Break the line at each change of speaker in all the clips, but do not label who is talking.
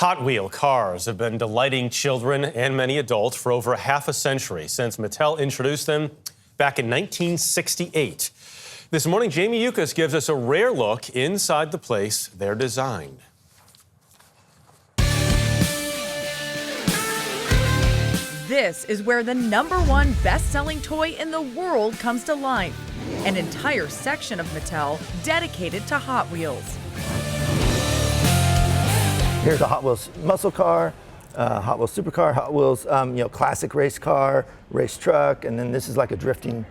Hot Wheel cars have been delighting children and many adults for over half a century since Mattel introduced them back in 1968. This morning, Jamie Yukas gives us a rare look inside the place they're designed.
This is where the #1 best-selling toy in the world comes to life. An entire section of Mattel dedicated to Hot Wheels.
Here's a Hot Wheels muscle car, Hot Wheels supercar, Hot Wheels classic race car, race truck, and then this is like a drifting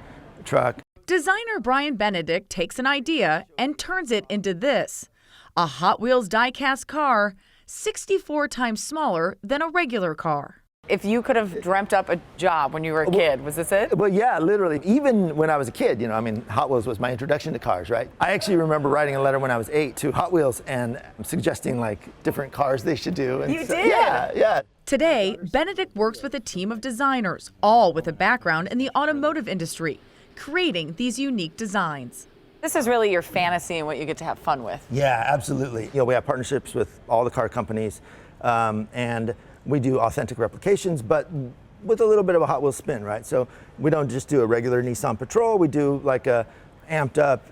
truck.
Designer Brian Benedict takes an idea and turns it into this. A Hot Wheels die-cast car, 64 times smaller than a regular car.
If you could have dreamt up a job when you were a kid, was this it?
Well, yeah, literally. Even when I was a kid, Hot Wheels was my introduction to cars, right? I actually remember writing a letter when I was 8 to Hot Wheels and suggesting different cars they should do. And
you did?
Yeah.
Today, Benedict works with a team of designers, all with a background in the automotive industry, creating these unique designs.
This is really your fantasy and what you get to have fun with.
Yeah, absolutely. We have partnerships with all the car companies, and we do authentic replications, but with a little bit of a Hot Wheels spin, right? So we don't just do a regular Nissan Patrol, we do like a amped up,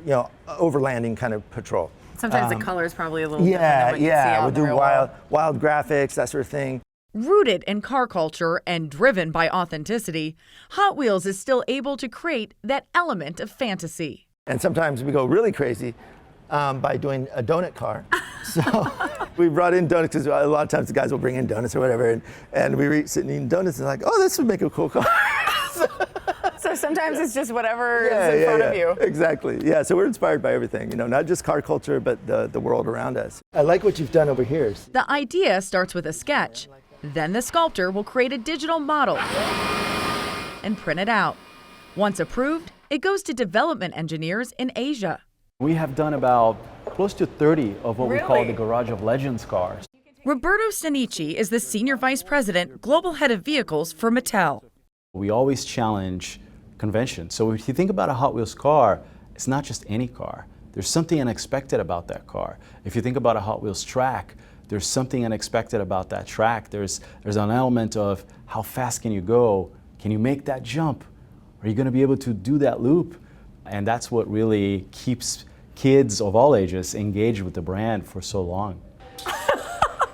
overlanding kind of patrol.
Sometimes the color is probably a little different than what you see out
we
in
do
the real
wild graphics, that sort of thing.
Rooted in car culture and driven by authenticity, Hot Wheels is still able to create that element of fantasy.
And sometimes we go really crazy by doing a donut car. So we brought in donuts because a lot of times the guys will bring in donuts or whatever, and we were sitting eating donuts and like, oh, this would make a cool car.
So sometimes it's just whatever is in front of you.
Exactly. Yeah. So we're inspired by everything, not just car culture, but the world around us. I like what you've done over here.
The idea starts with a sketch. Then the sculptor will create a digital model and print it out. Once approved, it goes to development engineers in Asia.
We have done about close to 30 of what we call
Really?
the Garage of Legends cars.
Roberto Stanici is the Senior Vice President, Global Head of Vehicles for Mattel.
We always challenge convention. So if you think about a Hot Wheels car, it's not just any car. There's something unexpected about that car. If you think about a Hot Wheels track, there's something unexpected about that track. There's an element of how fast can you go? Can you make that jump? Are you going to be able to do that loop? And that's what really keeps kids of all ages engaged with the brand for so long.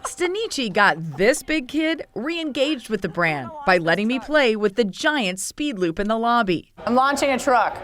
Stanici got this big kid re-engaged with the brand by letting me play with the giant speed loop in the lobby.
I'm launching a truck.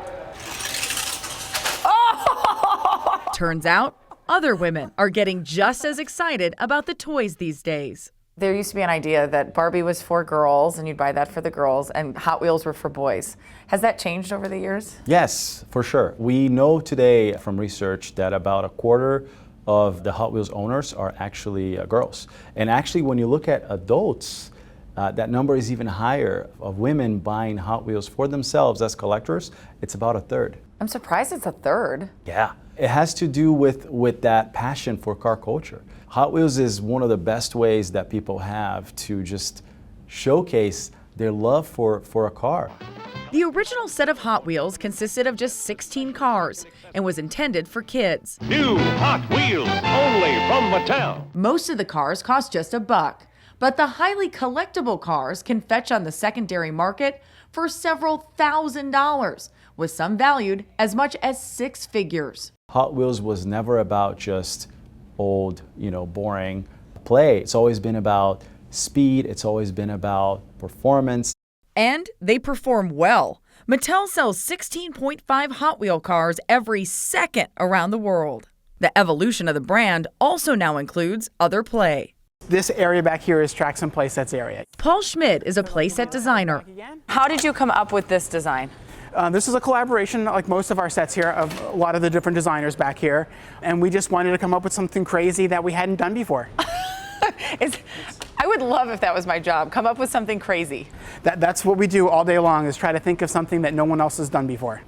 Turns out, other women are getting just as excited about the toys these days.
There used to be an idea that Barbie was for girls and you'd buy that for the girls and Hot Wheels were for boys. Has that changed over the years?
Yes, for sure. We know today from research that about a quarter of the Hot Wheels owners are actually girls. And actually, when you look at adults, that number is even higher of women buying Hot Wheels for themselves as collectors. It's about a third.
I'm surprised it's a third.
Yeah, it has to do with that passion for car culture. Hot Wheels is one of the best ways that people have to just showcase their love for a car.
The original set of Hot Wheels consisted of just 16 cars and was intended for kids.
New Hot Wheels, only from Mattel.
Most of the cars cost just $1, but the highly collectible cars can fetch on the secondary market for several $1,000s, with some valued as much as 6 figures.
Hot Wheels was never about just old, boring play. It's always been about speed. It's always been about performance.
And they perform well. Mattel sells 16.5 Hot Wheel cars every second around the world. The evolution of the brand also now includes other play.
This area back here is tracks and playsets area.
Paul Schmidt is a playset designer.
How did you come up with this design?
This is a collaboration, like most of our sets here, of a lot of the different designers back here. And we just wanted to come up with something crazy that we hadn't done before.
I would love if that was my job. Come up with something crazy.
That's what we do all day long, is try to think of something that no one else has done before.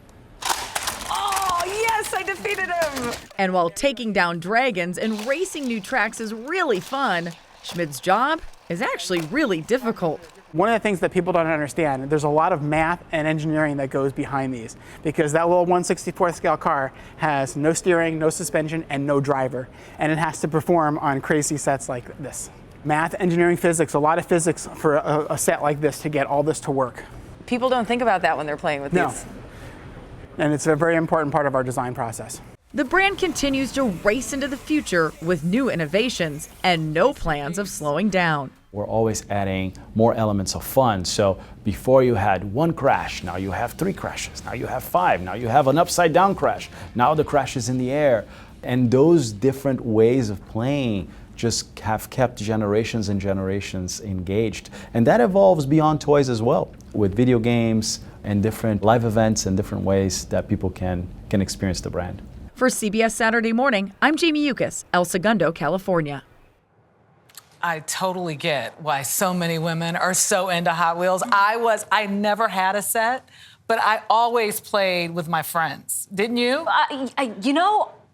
Oh, yes, I defeated him.
And while taking down dragons and racing new tracks is really fun, Schmidt's job is actually really difficult.
One of the things that people don't understand, there's a lot of math and engineering that goes behind these, because that little 1/64th scale car has no steering, no suspension, and no driver, and it has to perform on crazy sets like this. Math, engineering, physics, a lot of physics for a set like this to get all this to work.
People don't think about that when they're playing with
No.
these.
And it's a very important part of our design process.
The brand continues to race into the future with new innovations and no plans of slowing down.
We're always adding more elements of fun. So before you had one crash, now you have 3 crashes, now you have 5, now you have an upside down crash, now the crash is in the air. And those different ways of playing just have kept generations and generations engaged. And that evolves beyond toys as well, with video games and different live events and different ways that people can experience the brand.
For CBS Saturday Morning, I'm Jamie Yukas, El Segundo, California.
I totally get why so many women are so into Hot Wheels. I never had a set, but I always played with my friends. Didn't you?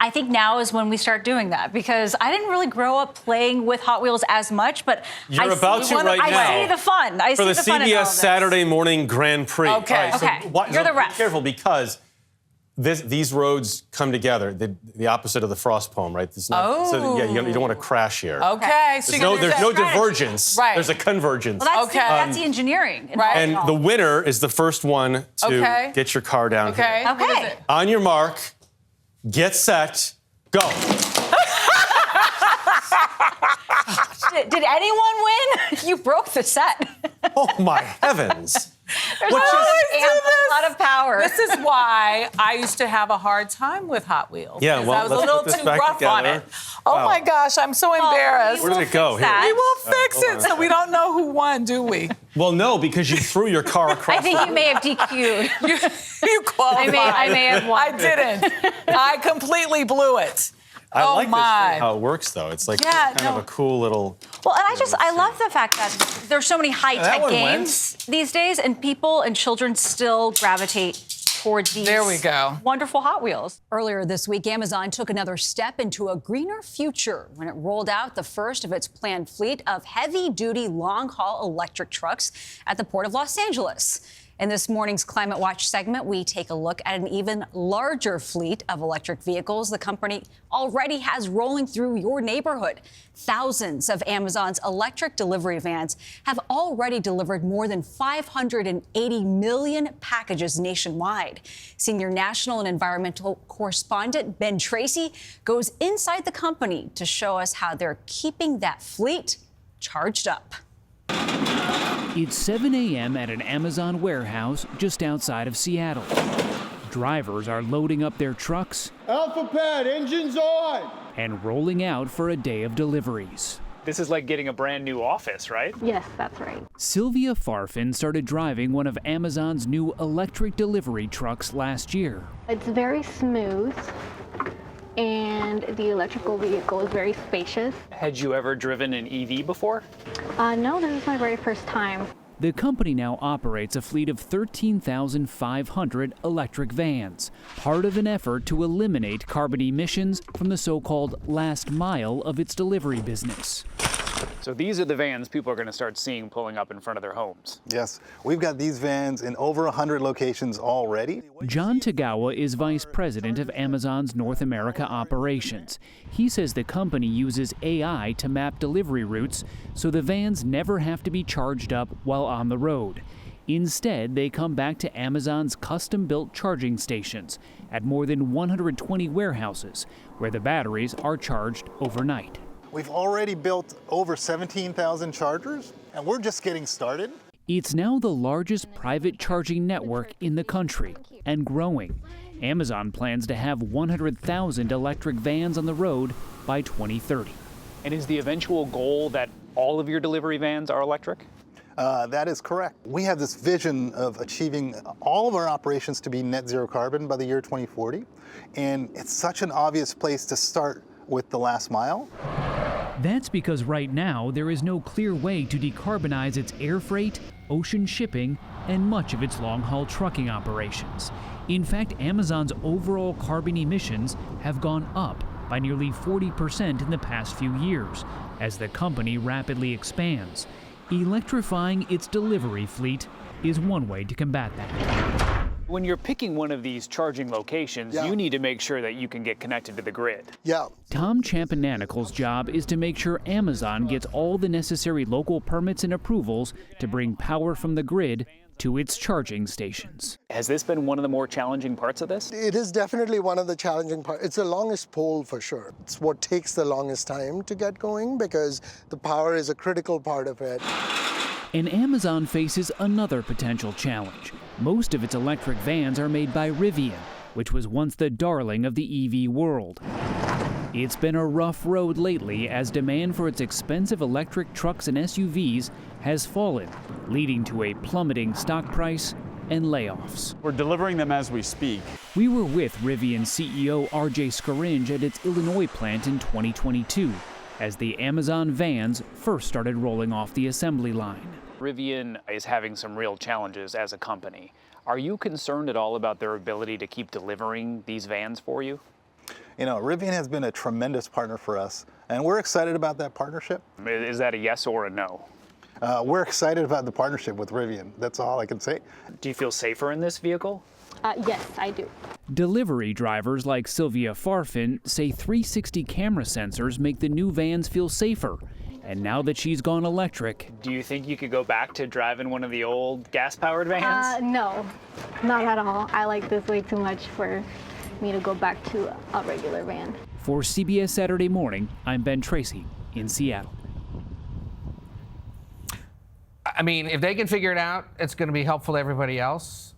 I think now is when we start doing that, because I didn't really grow up playing with Hot Wheels as much, but
You're about to right now.
I see the fun.
For the CBS Saturday Morning Grand Prix.
Okay.
All right,
Okay. You're the ref.
Be careful, because these roads come together, the opposite of the Frost poem, right? So yeah, you don't want to crash here.
Okay. So
There's no divergence.
Right.
There's a convergence.
Well, that's the engineering.
Right.
And the winner is the first one to get your car down here.
Okay. What is it?
On your mark, get set, go.
Did anyone win? You broke the set.
Oh my heavens.
There's a lot of power.
This is why I used to have a hard time with Hot Wheels.
Yeah, well,
I was a
let's
little
put this
too
back
rough on
together.
it. Oh
Wow.
my gosh, I'm so embarrassed.
Where did it go?
fix that.
We will fix
hold on
it,
a
so we
second.
don't know who won, do we?
Well, no, because you threw your car across.
I think you may have DQ'd.
You qualified.
I may have won.
I didn't. I completely blew it.
I
Oh
like
my.
this how it works, though. It's like
Yeah,
kind of a cool little.
Well, and I love the fact that there's so many
that
high-tech
one
games these days, and people and children still gravitate towards these
There we go.
wonderful Hot Wheels.
Earlier this week, Amazon took another step into a greener future when it rolled out the first of its planned fleet of heavy-duty, long-haul electric trucks at the Port of Los Angeles. In this morning's Climate Watch segment, we take a look at an even larger fleet of electric vehicles the company already has rolling through your neighborhood. Thousands of Amazon's electric delivery vans have already delivered more than 580 million packages nationwide. Senior national and environmental correspondent Ben Tracy goes inside the company to show us how they're keeping that fleet charged up.
It's 7 a.m. at an Amazon warehouse just outside of Seattle. Drivers are loading up their trucks
Alpha Pad, engines on!
and rolling out for a day of deliveries.
This is like getting a brand new office, right?
Yes, that's right.
Sylvia Farfin started driving one of Amazon's new electric delivery trucks last year.
It's very smooth, and the electrical vehicle is very spacious.
Had you ever driven an EV before?
No, this is my very first time.
The company now operates a fleet of 13,500 electric vans, part of an effort to eliminate carbon emissions from the so-called last mile of its delivery business.
So these are the vans people are going to start seeing pulling up in front of their homes.
Yes, we've got these vans in over 100 locations already.
John Tagawa is vice president of Amazon's North America operations. He says the company uses AI to map delivery routes so the vans never have to be charged up while on the road. Instead, they come back to Amazon's custom-built charging stations at more than 120 warehouses, where the batteries are charged overnight.
We've already built over 17,000 chargers, and we're just getting started.
It's now the largest private charging network in the country, and growing. Amazon plans to have 100,000 electric vans on the road by 2030.
And is the eventual goal that all of your delivery vans are electric?
That is correct. We have this vision of achieving all of our operations to be net zero carbon by the year 2040, and it's such an obvious place to start with the last mile.
That's because right now there is no clear way to decarbonize its air freight, ocean shipping, and much of its long-haul trucking operations. In fact, Amazon's overall carbon emissions have gone up by nearly 40% in the past few years as the company rapidly expands. Electrifying its delivery fleet is one way to combat that.
When you're picking one of these charging locations, you need to make sure that you can get connected to the grid.
Yeah.
Tom Champananical's job is to make sure Amazon gets all the necessary local permits and approvals to bring power from the grid to its charging stations.
Has this been one of the more challenging parts of this?
It is definitely one of the challenging parts. It's the longest pole for sure. It's what takes the longest time to get going because the power is a critical part of it.
And Amazon faces another potential challenge. Most of its electric vans are made by Rivian, which was once the darling of the EV world. It's been a rough road lately as demand for its expensive electric trucks and SUVs has fallen, leading to a plummeting stock price and layoffs.
We're delivering them as we speak.
We were with Rivian CEO RJ Scaringe at its Illinois plant in 2022 as the Amazon vans first started rolling off the assembly line.
Rivian is having some real challenges as a company. Are you concerned at all about their ability to keep delivering these vans for you?
You know, Rivian has been a tremendous partner for us, and we're excited about that partnership.
Is that a yes or a no?
We're excited about the partnership with Rivian. That's all I can say.
Do you feel safer in this vehicle?
Yes, I do.
Delivery drivers like Sylvia Farfin say 360 camera sensors make the new vans feel safer. And now that she's gone electric,
Do you think you could go back to driving one of the old gas-powered vans?
No, not at all. I like this way too much for me to go back to a regular van.
for CBS Saturday Morning, I'm Ben Tracy in Seattle.
I mean, if they can figure it out, it's going to be helpful to everybody else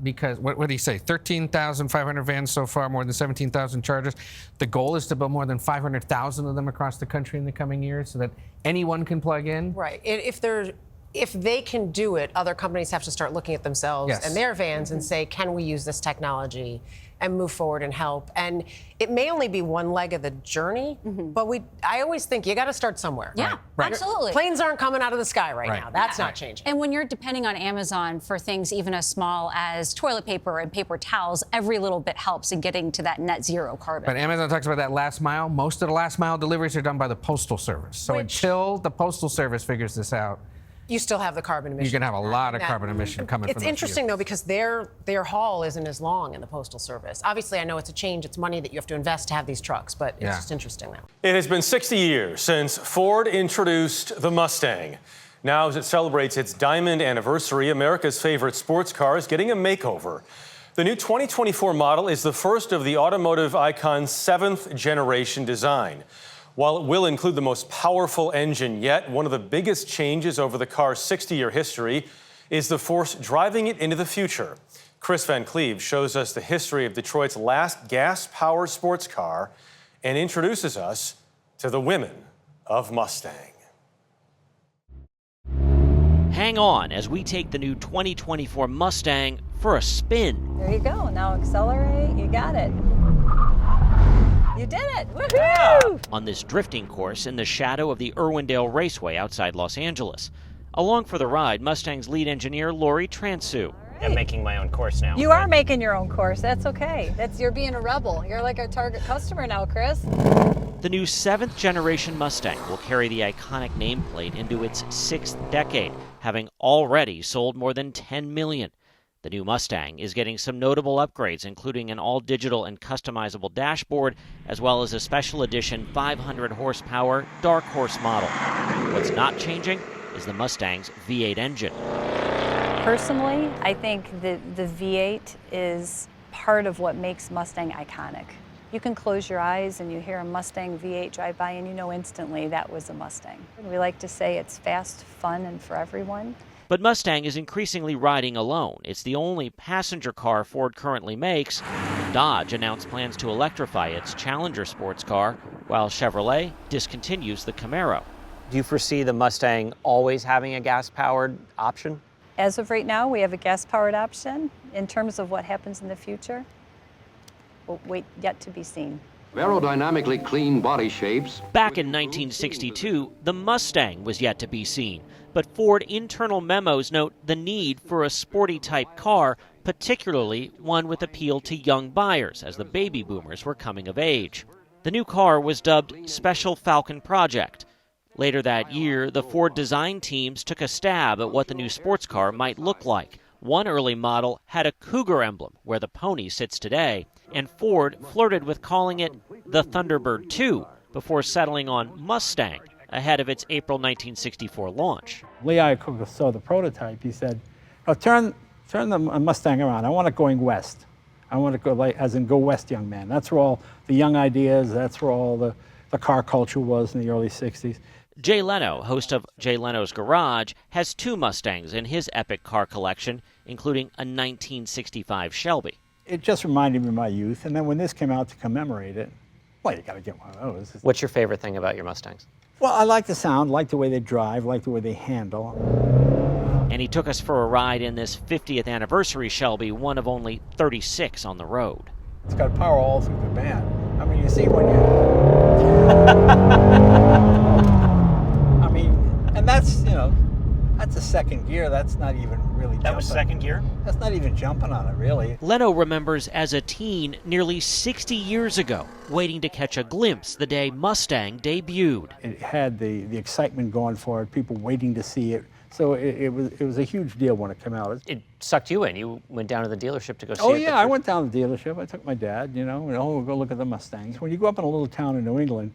because, what do you say, 13,500 vans so far, more than 17,000 chargers. The goal is to build more than 500,000 of them across the country in the coming years so that anyone can plug in.
Right. If they can do it, other companies have to start looking at themselves and their vans and say, can we use this technology and move forward and help? And it may only be one leg of the journey, but I always think you got to start somewhere.
Yeah, absolutely.
Planes aren't coming out of the sky right now. That's not changing.
And when you're depending on Amazon for things even as small as toilet paper and paper towels, every little bit helps in getting to that net zero carbon.
But Amazon talks about that last mile. Most of the last mile deliveries are done by the Postal Service. So until the Postal Service figures this out,
you still have the carbon emission.
You're going to have a lot of carbon emission coming from
It's
those
interesting, though, because their haul isn't as long in the Postal Service. Obviously, I know it's a change. It's money that you have to invest to have these trucks, but it's just interesting now.
It has been 60 years since Ford introduced the Mustang. Now, as it celebrates its diamond anniversary, America's favorite sports car is getting a makeover. The new 2024 model is the first of the automotive icon's 7th generation design. While it will include the most powerful engine yet, one of the biggest changes over the car's 60-year history is the force driving it into the future. Chris Van Cleve shows us the history of Detroit's last gas-powered sports car and introduces us to the women of Mustang.
Hang on as we take the new 2024 Mustang for a spin.
There you go. Now accelerate. You got it. You did it! Woohoo!
Yeah. On this drifting course in the shadow of the Irwindale Raceway outside Los Angeles. Along for the ride, Mustang's lead engineer, Lori Transu.
I'm making my own course now.
You are making your own course. That's okay. You're being a rebel. You're like a target customer now, Chris.
The new 7th generation Mustang will carry the iconic nameplate into its 6th decade, having already sold more than 10 million. The new Mustang is getting some notable upgrades, including an all-digital and customizable dashboard, as well as a special edition 500-horsepower Dark Horse model. What's not changing is the Mustang's V8 engine.
Personally, I think the V8 is part of what makes Mustang iconic. You can close your eyes and you hear a Mustang V8 drive by and you know instantly that was a Mustang. We like to say it's fast, fun, and for everyone.
But Mustang is increasingly riding alone. It's the only passenger car Ford currently makes. Dodge announced plans to electrify its Challenger sports car, while Chevrolet discontinues the Camaro.
Do you foresee the Mustang always having a gas-powered option?
As of right now, we have a gas-powered option. In terms of what happens in the future, we'll wait yet to be seen.
Aerodynamically clean body shapes.
Back in 1962, the Mustang was yet to be seen. But Ford internal memos note the need for a sporty-type car, particularly one with appeal to young buyers, as the baby boomers were coming of age. The new car was dubbed Special Falcon Project. Later that year, the Ford design teams took a stab at what the new sports car might look like. One early model had a cougar emblem where the pony sits today, and Ford flirted with calling it the Thunderbird II before settling on Mustang ahead of its April 1964 launch.
Lee Iacocca saw the prototype. He said, "Oh, turn the Mustang around. I want it going west. I want it go as in go west, young man." That's where all the young ideas, that's where all the car culture was in the early 60s.
Jay Leno, host of Jay Leno's Garage, has 2 Mustangs in his epic car collection, including a 1965 Shelby.
It just reminded me of my youth, and then when this came out to commemorate it, well, you got to get one of those.
What's your favorite thing about your Mustangs?
Well, I like the sound, like the way they drive, like the way they handle.
And he took us for a ride in this 50th anniversary Shelby, one of only 36 on the road.
It's got power all through the band. I mean, you see when you... I mean, and that's, that's a second gear. That's not even really jumping.
That was second gear?
That's not even jumping on it, really.
Leno remembers as a teen, nearly 60 years ago, waiting to catch a glimpse the day Mustang debuted.
It had the excitement going for it, people waiting to see it. So it was a huge deal when it came out.
It sucked you in. You went down to the dealership to go see it.
Oh, yeah, I went down to the dealership. I took my dad, we'll go look at the Mustangs. When you go up in a little town in New England,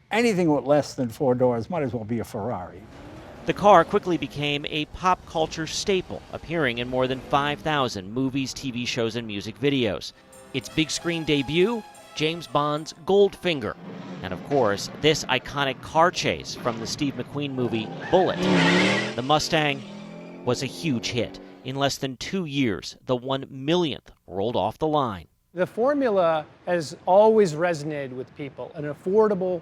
anything with less than 4 doors might as well be a Ferrari.
The car quickly became a pop culture staple, appearing in more than 5,000 movies, TV shows, and music videos. Its big screen debut, James Bond's Goldfinger. And of course, this iconic car chase from the Steve McQueen movie Bullet. The Mustang was a huge hit. In less than 2 years, the 1 millionth rolled off the line.
The formula has always resonated with people, an affordable,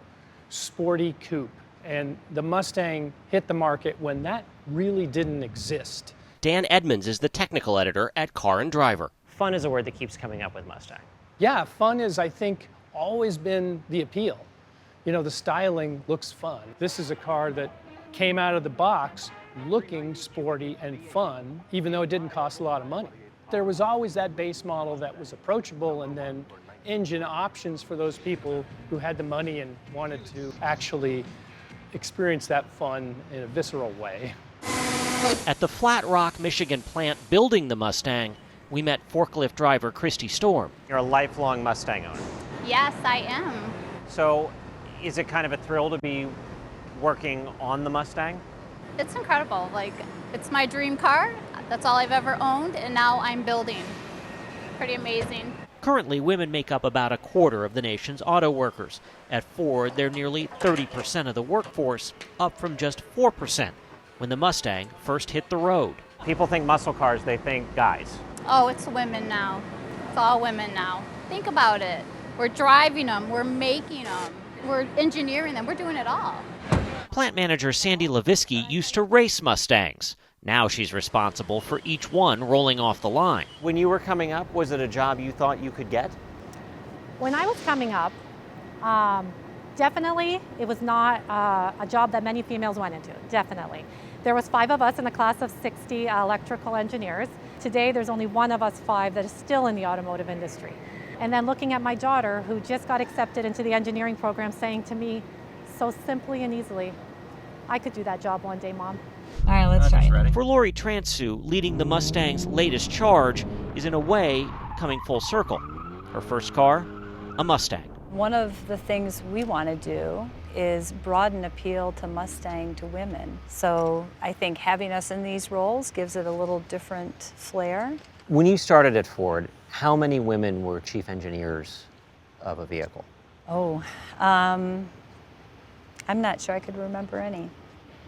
sporty coupe. And the Mustang hit the market when that really didn't exist.
Dan Edmonds is the technical editor at Car and Driver.
Fun is a word that keeps coming up with Mustang.
Yeah, fun is, I think, always been the appeal. The styling looks fun. This is a car that came out of the box looking sporty and fun, even though it didn't cost a lot of money. There was always that base model that was approachable, and then engine options for those people who had the money and wanted to actually experience that fun in a visceral way.
At the Flat Rock, Michigan plant building the Mustang, we met forklift driver Christy Storm.
You're a lifelong Mustang owner.
Yes, I am.
So is it kind of a thrill to be working on the Mustang?
It's incredible. It's my dream car. That's all I've ever owned, and now I'm building. Pretty amazing.
Currently, women make up about a quarter of the nation's auto workers. At Ford, they're nearly 30% of the workforce, up from just 4% when the Mustang first hit the road.
People think muscle cars, they think guys.
Oh, it's women now. It's all women now. Think about it. We're driving them, we're making them, we're engineering them, we're doing it all.
Plant manager Sandy Levisky used to race Mustangs. Now she's responsible for each one rolling off the line.
When you were coming up, was it a job you thought you could get?
When I was coming up, definitely it was not a job that many females went into, definitely. There was 5 of us in a class of 60 electrical engineers. Today there's only 1 of us 5 that is still in the automotive industry. And then looking at my daughter, who just got accepted into the engineering program, saying to me so simply and easily, "I could do that job one day, Mom."
All right, let's try it.
For Lori Transu, leading the Mustang's latest charge is in a way coming full circle. Her first car, a Mustang.
One of the things we want to do is broaden appeal to Mustang to women. So I think having us in these roles gives it a little different flair.
When you started at Ford, how many women were chief engineers of a vehicle?
Oh, I'm not sure I could remember any.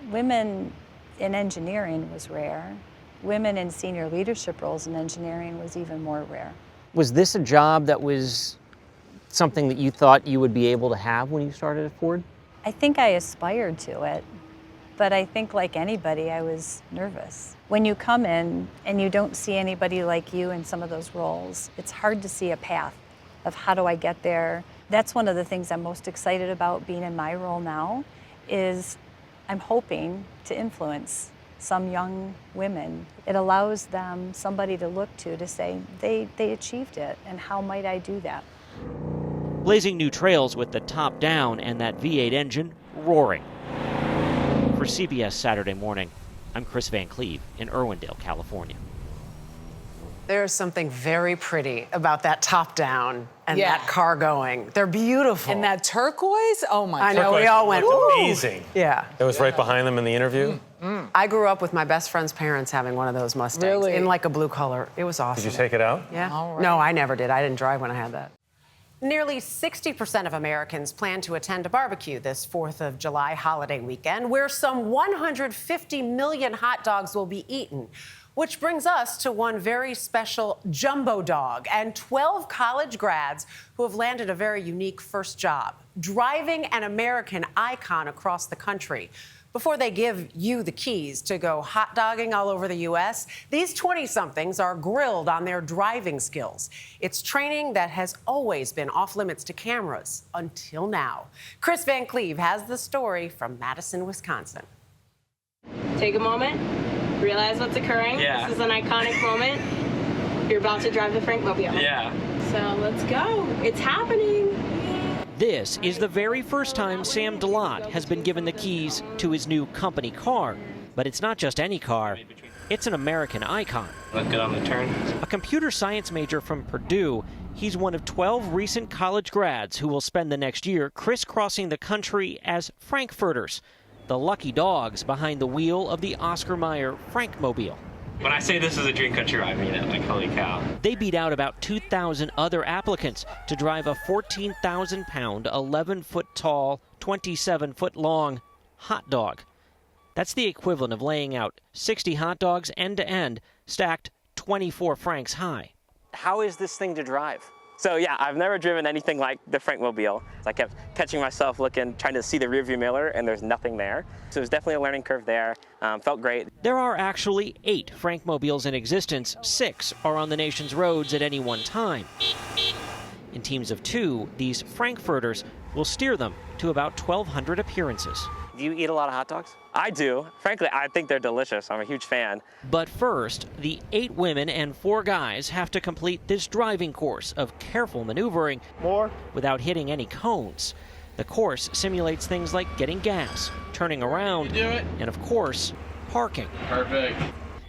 Women in engineering was rare. Women in senior leadership roles in engineering was even more rare.
Was this a job that was something that you thought you would be able to have when you started at Ford?
I think I aspired to it, but I think like anybody, I was nervous. When you come in and you don't see anybody like you in some of those roles, it's hard to see a path of how do I get there. That's one of the things I'm most excited about being in my role now, is I'm hoping to influence some young women. It allows them somebody to look to say, they achieved it, and how might I do that?
Blazing new trails with the top down and that V8 engine roaring. For CBS Saturday Morning, I'm Chris Van Cleve in Irwindale, California.
There's something very pretty about that top down and
Yeah.
that car going. They're beautiful.
And that turquoise, oh my
I
God.
know, we all went,
Looked
"Ooh."
amazing.
Yeah.
It was right behind them in the interview.
I grew up with my best friend's parents having one of those Mustangs
Really?
in like a blue color. It was awesome.
Did you take it out?
Yeah.
All right.
No, I never did. I didn't drive when I had that. Nearly 60% of Americans plan to attend a barbecue this 4th of July holiday weekend, where some 150 million hot dogs will be eaten. Which brings us to one very special jumbo dog and 12 college grads who have landed a very unique first job, driving an American icon across the country. Before they give you the keys to go hot dogging all over the U.S., these 20-somethings are grilled on their driving skills. It's training that has always been off limits to cameras until now. Chris Van Cleve has the story from Madison, Wisconsin.
Take a moment, realize what's occurring.
Yeah.
This is an iconic moment. You're about to drive the Frankmobile.
Yeah.
So let's go. It's happening.
This is the very first time Sam DeLotte has been given the keys to his new company car. But it's not just any car, it's an American icon.
Look good on the turn.
A computer science major from Purdue, he's one of 12 recent college grads who will spend the next year crisscrossing the country as Frankfurters, the lucky dogs behind the wheel of the Oscar Mayer Frankmobile.
When I say this is a dream come true, I mean it. Like, holy cow.
They beat out about 2,000 other applicants to drive a 14,000-pound, 11-foot-tall, 27-foot-long hot dog. That's the equivalent of laying out 60 hot dogs end-to-end, stacked 24 francs high.
How is this thing to drive?
So yeah, I've never driven anything like the Frankmobile. I kept catching myself looking, trying to see the rearview mirror, and there's nothing there. So it was definitely a learning curve there. Felt great.
There are actually 8 Frankmobiles in existence. 6 are on the nation's roads at any one time. In teams of 2, these Frankfurters will steer them to about 1,200 appearances.
Do you eat a lot of hot dogs?
I do. Frankly, I think they're delicious. I'm a huge fan.
But first, the 8 women and 4 guys have to complete this driving course of careful maneuvering without hitting any cones. The course simulates things like getting gas, turning around, and of course, parking.
Perfect.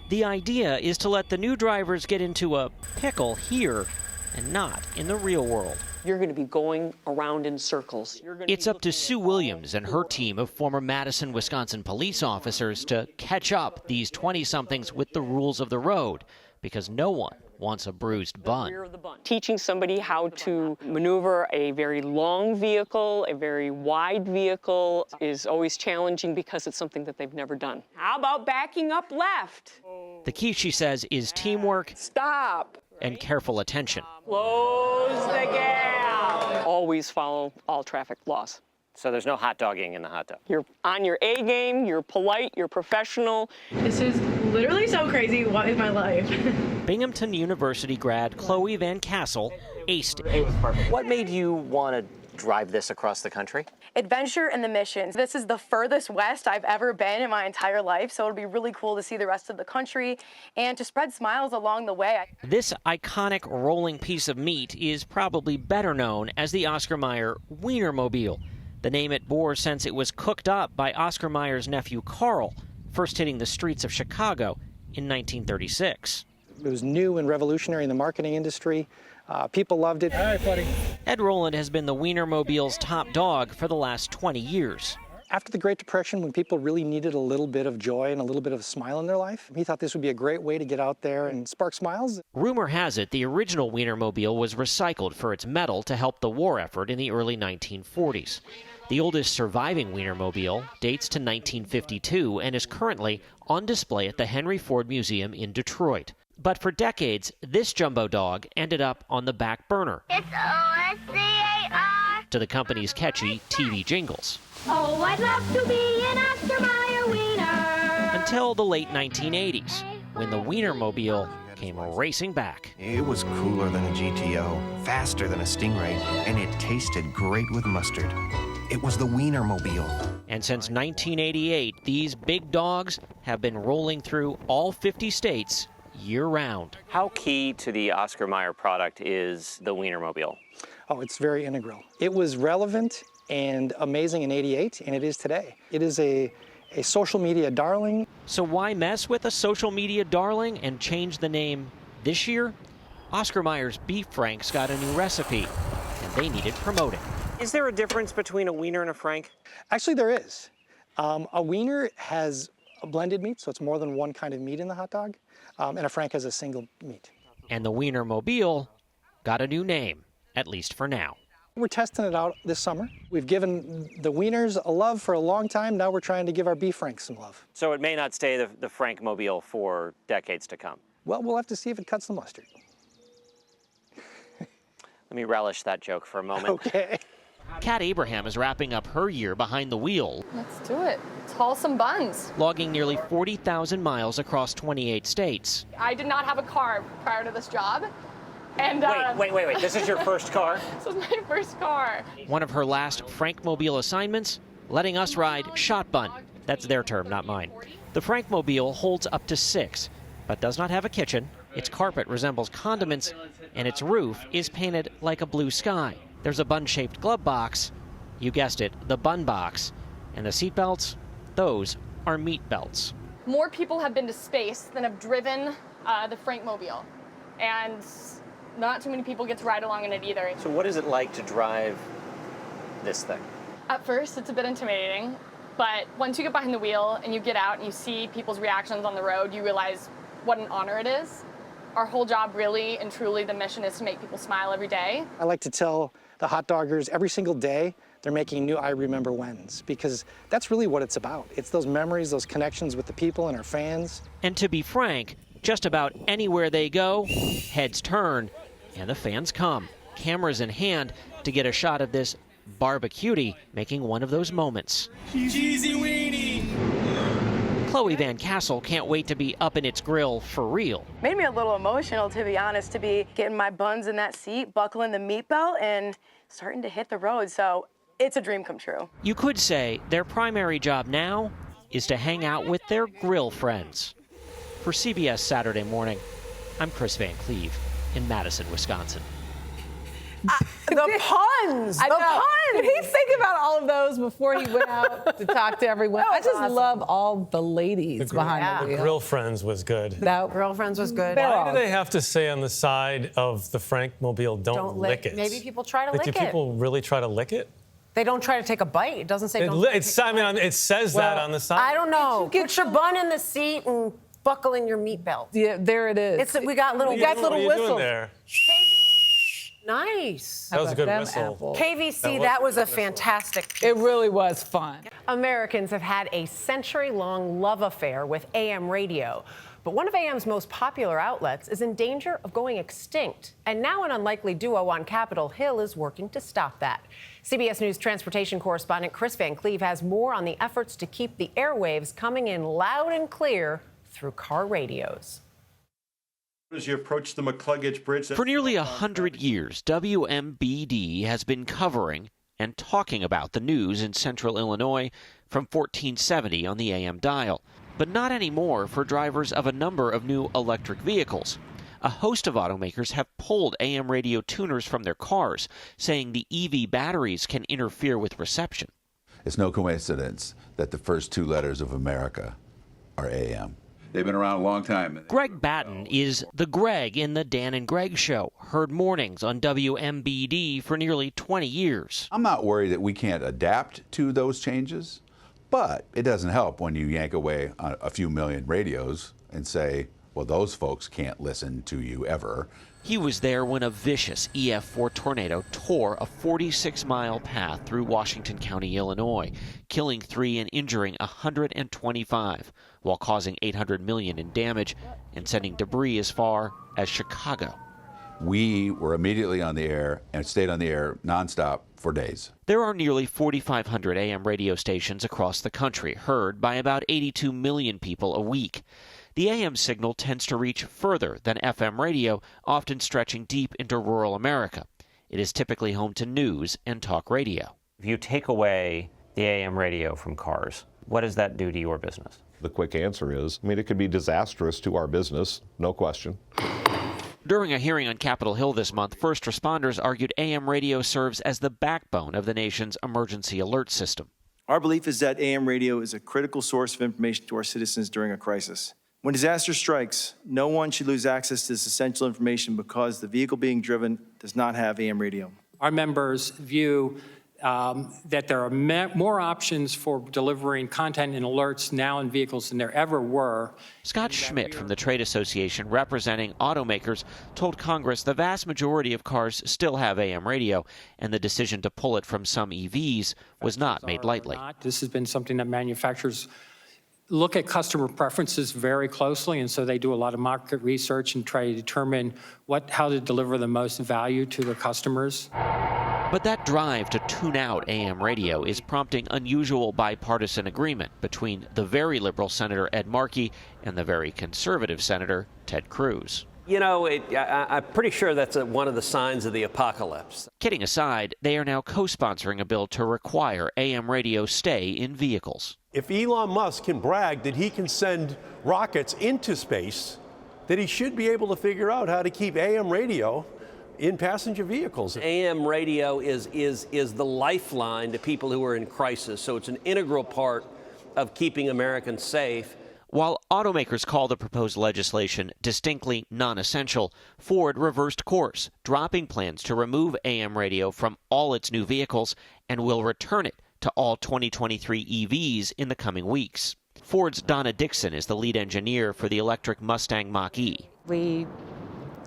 The idea is to let the new drivers get into a pickle here and not in the real world.
You're going to be going around in circles.
It's up to Sue Williams and her team of former Madison, Wisconsin police officers to catch up these 20-somethings with the rules of the road, because no one wants a bruised bun.
Teaching somebody how to maneuver a very long vehicle, a very wide vehicle, is always challenging because it's something that they've never done. How about backing up left?
The key, she says, is teamwork.
Stop.
And careful attention.
Close the gap. Always follow all traffic laws.
So there's no hot dogging in the hot dog?
You're on your A game, you're polite, you're professional.
This is literally so crazy. What is my life?
Binghamton University grad Chloe Van Cassel aced it.
It was perfect. What made you want to drive this across the country?
Adventure and the missions. This is the furthest west I've ever been in my entire life, so it'll be really cool to see the rest of the country and to spread smiles along the way.
This iconic rolling piece of meat is probably better known as the Oscar Mayer Wienermobile, the name it bore since it was cooked up by Oscar Mayer's nephew Carl, first hitting the streets of Chicago in 1936.
It was new and revolutionary in the marketing industry. People loved it.
All right, buddy. Ed Rowland has been the Wienermobile's top dog for the last 20 years.
After the Great Depression, when people really needed a little bit of joy and a little bit of a smile in their life, he thought this would be a great way to get out there and spark smiles.
Rumor has it the original Wienermobile was recycled for its metal to help the war effort in the early 1940s. The oldest surviving Wienermobile dates to 1952 and is currently on display at the Henry Ford Museum in Detroit. But for decades, this jumbo dog ended up on the back burner.
It's O-S-C-A-R.
To the company's catchy TV jingles.
Oh, I'd love to be an Oscar Mayer wiener.
Until the late 1980s, when the Wienermobile came racing back.
It was cooler than a GTO, faster than a Stingray, and it tasted great with mustard. It was the Wienermobile.
And since 1988, these big dogs have been rolling through all 50 states year-round.
How key to the Oscar Mayer product is the Wienermobile?
Oh, it's very integral. It was relevant and amazing in '88, and it is today. It is a social media darling.
So why mess with a social media darling and change the name This year, Oscar Mayer's Beef Franks got a new recipe, and they needed promoting.
Is there a difference between a wiener and a frank?
Actually, there is. A wiener has a blended meat, so it's more than one kind of meat in the hot dog, and a frank has a single meat.
And the Wienermobile got a new name, at least for now.
We're testing it out this summer. We've given the wieners a love for a long time. Now we're trying to give our beef franks some love.
So it may not stay the Frankmobile for decades to come.
Well, we'll have to see if it cuts the mustard.
Let me relish that joke for a moment.
Okay.
Kat Abraham is wrapping up her year behind the wheel,
Let's do it. Toss some buns.
logging nearly 40,000 miles across 28 states.
I did not have a car prior to this job. And
Wait. This is your first car?
This was my first car.
One of her last Frankmobile assignments, letting us ride shotgun. That's their term, not mine. The Frankmobile holds up to 6, but does not have a kitchen. Its carpet resembles condiments, and its roof is painted like a blue sky. There's a bun-shaped glove box. You guessed it, the bun box. And the seat belts, those are meat belts.
More people have been to space than have driven the Frankmobile. And not too many people get to ride along in it either.
So what is it like to drive this thing?
At first, it's a bit intimidating, but once you get behind the wheel and you get out and you see people's reactions on the road, you realize what an honor it is. Our whole job, really and truly, the mission is to make people smile every day.
I like to tell the hot doggers every single day they're making new I Remember Whens, because that's really what it's about. It's those memories, those connections with the people and our fans.
And to be frank, just about anywhere they go, heads turn and the fans come, cameras in hand, to get a shot of this barbecutie making one of those moments.
Cheesy weenie!
Chloe Van Cassel can't wait to be up in its grill for real.
Made me a little emotional, to be honest, to be getting my buns in that seat, buckling the meat belt, and starting to hit the road. So it's a dream come true.
You could say their primary job now is to hang out with their grill friends. For CBS Saturday Morning, I'm Chris Van Cleve in Madison, Wisconsin.
The puns!
I
The
know.
puns!
Did he think about all of those before he went out to talk to everyone? I just love all the ladies behind the wheel.
Grill Friends was good.
That
Girlfriends was good.
Why do they have to say on the side of the Frankmobile, don't lick it?
Maybe people try to
Like,
lick
do
it.
people really try to lick it?
They don't try to take a bite. It doesn't say
It,
don't
li-
try to
it's,
take
I mean, it says that on the side.
I don't know. Put your bun in the seat and buckle in your meat belt.
Yeah, there it is.
We got little,
What are you doing there?
Nice.
That was a good
them
whistle.
apples?
KVC, that was a fantastic piece.
It really was fun.
Americans have had a century-long love affair with AM radio. But one of AM's most popular outlets is in danger of going extinct. And now an unlikely duo on Capitol Hill is working to stop that. CBS News transportation correspondent Chris Van Cleve has more on the efforts to keep the airwaves coming in loud and clear through car radios.
As you approach the McCluggage Bridge.
For nearly 100 years, WMBD has been covering and talking about the news in central Illinois from 1470 on the AM dial. But not anymore for drivers of a number of new electric vehicles. A host of automakers have pulled AM radio tuners from their cars, saying the EV batteries can interfere with reception.
It's no coincidence that the first two letters of America are AM. They've been around a long time.
Greg Batten is the Greg in the Dan and Greg Show, heard mornings on WMBD for nearly 20 years.
I'm not worried that we can't adapt to those changes, but it doesn't help when you yank away a few million radios and say, well, those folks can't listen to you ever.
He was there when a vicious EF4 tornado tore a 46-mile path through Washington County, Illinois, killing 3 and injuring 125, while causing $800 million in damage and sending debris as far as Chicago.
We were immediately on the air and stayed on the air nonstop for days.
There are nearly 4,500 AM radio stations across the country, heard by about 82 million people a week. The AM signal tends to reach further than FM radio, often stretching deep into rural America. It is typically home to news and talk radio.
If you take away the AM radio from cars, what does that do to your business?
The quick answer is, it could be disastrous to our business, no question.
During a hearing on Capitol Hill this month, first responders argued AM radio serves as the backbone of the nation's emergency alert system.
Our belief is that AM radio is a critical source of information to our citizens during a crisis.
When disaster strikes, no one should lose access to this essential information because the vehicle being driven does not have AM radio.
Our members view that there are more options for delivering content and alerts now in vehicles than there ever were.
Scott Schmidt from the trade association representing automakers told Congress the vast majority of cars still have AM radio, and the decision to pull it from some EVs was not made lightly.
This has been something that manufacturers look at customer preferences very closely, and so they do a lot of market research and try to determine how to deliver the most value to their customers.
But that drive to tune out AM radio is prompting unusual bipartisan agreement between the very liberal Senator Ed Markey and the very conservative Senator Ted Cruz.
You know, I'm pretty sure that's one of the signs of the apocalypse.
Kidding aside, they are now co-sponsoring a bill to require AM radio stay in vehicles.
If Elon Musk can brag that he can send rockets into space, that he should be able to figure out how to keep AM radio in passenger vehicles.
AM radio is the lifeline to people who are in crisis, so it's an integral part of keeping Americans safe.
While automakers call the proposed legislation distinctly non-essential, Ford reversed course, dropping plans to remove AM radio from all its new vehicles and will return it to all 2023 EVs in the coming weeks. Ford's Donna Dixon is the lead engineer for the electric Mustang Mach-E.
We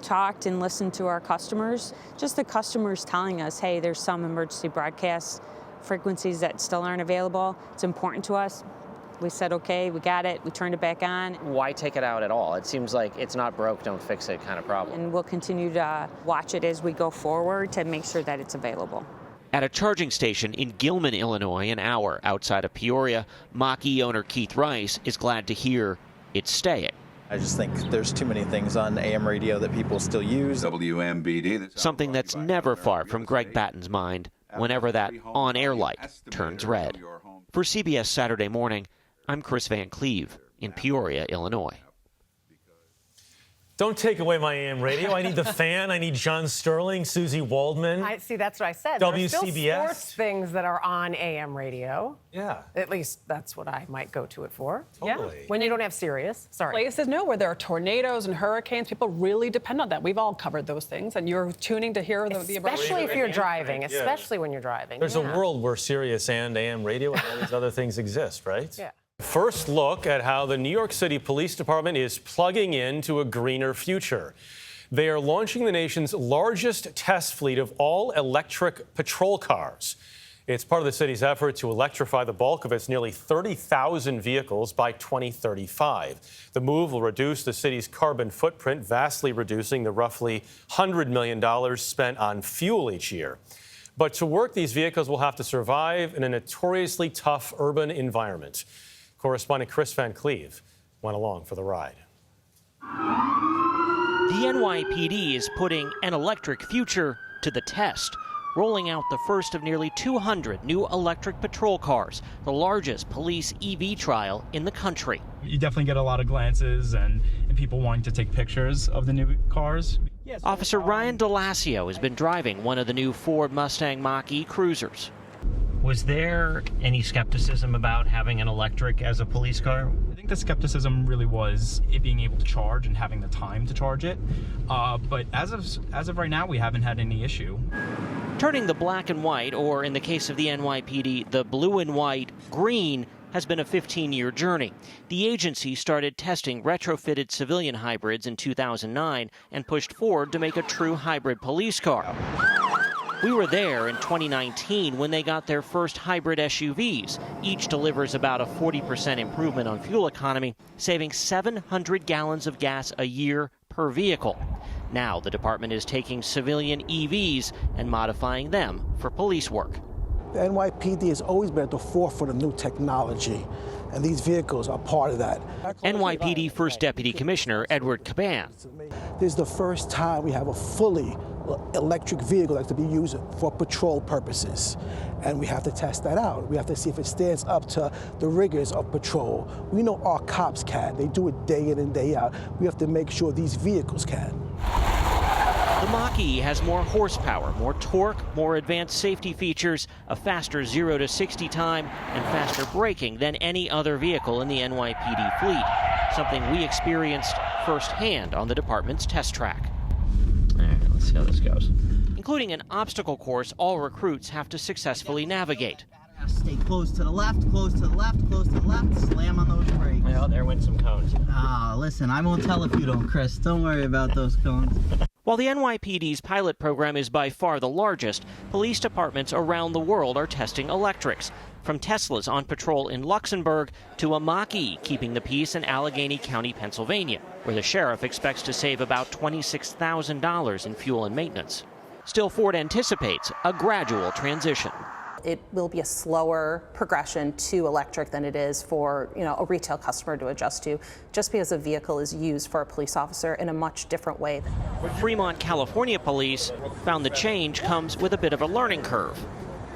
talked and listened to our customers, just the customers telling us, hey, there's some emergency broadcast frequencies that still aren't available. It's important to us. We said, okay, we got it. We turned it back on.
Why take it out at all? It seems like it's not broke, don't fix it kind of problem.
And we'll continue to watch it as we go forward to make sure that it's available.
At a charging station in Gilman, Illinois, an hour outside of Peoria, Mach-E owner Keith Rice is glad to hear it's staying.
I just think there's too many things on AM radio that people still use.
WMBD.
Something that's never far from Greg Batten's mind whenever that on-air light turns red. For CBS Saturday Morning, I'm Chris Van Cleve in Peoria, Illinois.
Don't take away my AM radio. I need the Fan. I need John Sterling, Susie Waldman.
See, that's what I said.
WCBS.
There's still sports things that are on AM radio.
Yeah.
At least that's what I might go to it for.
Totally.
Yeah. When you don't have Sirius. Sorry.
Places where there are tornadoes and hurricanes, people really depend on that. We've all covered those things, and you're tuning to hear the
Especially if you're driving.
Yeah.
Especially when you're driving.
There's a world where Sirius and AM radio and all these other things exist, right?
Yeah.
First look at how the New York City Police Department is plugging into a greener future. They are launching the nation's largest test fleet of all-electric patrol cars. It's part of the city's effort to electrify the bulk of its nearly 30,000 vehicles by 2035. The move will reduce the city's carbon footprint, vastly reducing the roughly $100 million spent on fuel each year. But to work, these vehicles will have to survive in a notoriously tough urban environment. Correspondent Chris Van Cleve went along for the ride.
The NYPD is putting an electric future to the test, rolling out the first of nearly 200 new electric patrol cars, the largest police EV trial in the country.
You definitely get a lot of glances and people wanting to take pictures of the new cars.
Officer Ryan DeLassio has been driving one of the new Ford Mustang Mach-E cruisers.
Was there any skepticism about having an electric as a police car?
I think the skepticism really was it being able to charge and having the time to charge it. But as of right now, we haven't had any issue.
Turning the black and white, or in the case of the NYPD, the blue and white, green, has been a 15-year journey. The agency started testing retrofitted civilian hybrids in 2009 and pushed forward to make a true hybrid police car. We were there in 2019 when they got their first hybrid SUVs. Each delivers about a 40% improvement on fuel economy, saving 700 gallons of gas a year per vehicle. Now the department is taking civilian EVs and modifying them for police work.
The NYPD has always been at the forefront of new technology, and these vehicles are part of that.
NYPD First Deputy Commissioner Edward Caban.
This is the first time we have a fully electric vehicle that can be used for patrol purposes, and we have to test that out. We have to see if it stands up to the rigors of patrol. We know our cops can. They do it day in and day out. We have to make sure these vehicles can.
The Mach-E has more horsepower, more torque, more advanced safety features, a faster 0 to 60 time, and faster braking than any other vehicle in the NYPD fleet. something we experienced firsthand on the department's test track.
All right, let's see how this goes.
Including an obstacle course all recruits have to successfully navigate.
Stay close to the left, close to the left, close to the left. Slam on those brakes.
Well, there went some cones.
Listen, I won't tell if you don't, Chris. Don't worry about those cones.
While the NYPD's pilot program is by far the largest, police departments around the world are testing electrics. From Teslas on patrol in Luxembourg to a Mach-E keeping the peace in Allegheny County, Pennsylvania, where the sheriff expects to save about $26,000 in fuel and maintenance. Still, Ford anticipates a gradual transition.
It will be a slower progression to electric than it is for a retail customer to adjust to, just because a vehicle is used for a police officer in a much different way.
Fremont, California police found the change comes with a bit of a learning curve.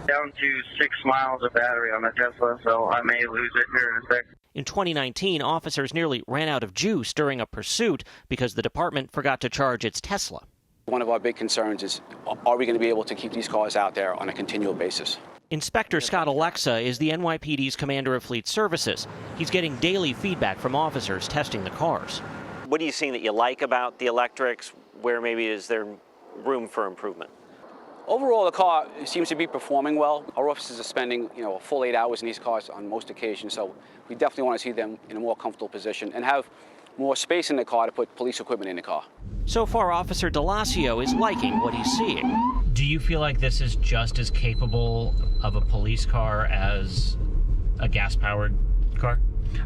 Down to 6 miles of battery on the Tesla, so I may lose it here in a sec.
In 2019, officers nearly ran out of juice during a pursuit because the department forgot to charge its Tesla.
One of our big concerns is, are we going to be able to keep these cars out there on a continual basis?
Inspector Scott Alexa is the NYPD's commander of fleet services. He's getting daily feedback from officers testing the cars.
What are you seeing that you like about the electrics? Where maybe is there room for improvement?
Overall, the car seems to be performing well. Our officers are spending, a full 8 hours in these cars on most occasions, so we definitely want to see them in a more comfortable position and have more space in the car to put police equipment in the car.
So far, Officer DeLacio is liking what he's seeing.
Do you feel like this is just as capable of a police car as a gas-powered car?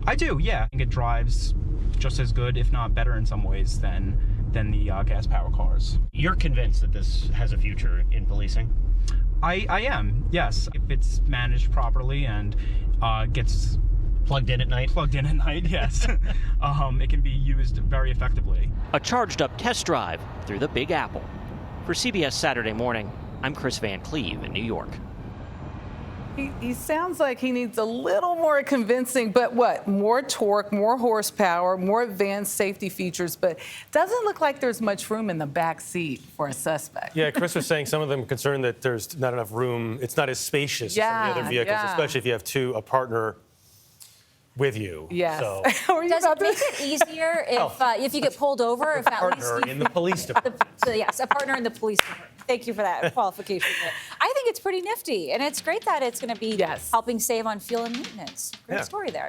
I do, yeah. I think it drives just as good, if not better in some ways, than the gas-powered cars.
You're convinced that this has a future in policing?
I am, yes. If it's managed properly and gets
plugged in at night?
Plugged in at night, yes. It can be used very effectively.
A charged-up test drive through the Big Apple. For CBS Saturday Morning, I'm Chris Van Cleve in New York.
He sounds like he needs a little more convincing, but what? More torque, more horsepower, more advanced safety features, but doesn't look like there's much room in the back seat for a suspect.
Yeah, Chris was saying some of them are concerned that there's not enough room. It's not as spacious as some of the other vehicles, especially if you have a partner with you.
Yes.
So.
Does it make it easier if you get pulled over? If at least
in the police department.
So yes, a partner in the police department. Thank you for that qualification. I think it's pretty nifty, and it's great that it's going to be helping save on fuel and maintenance. Great story there.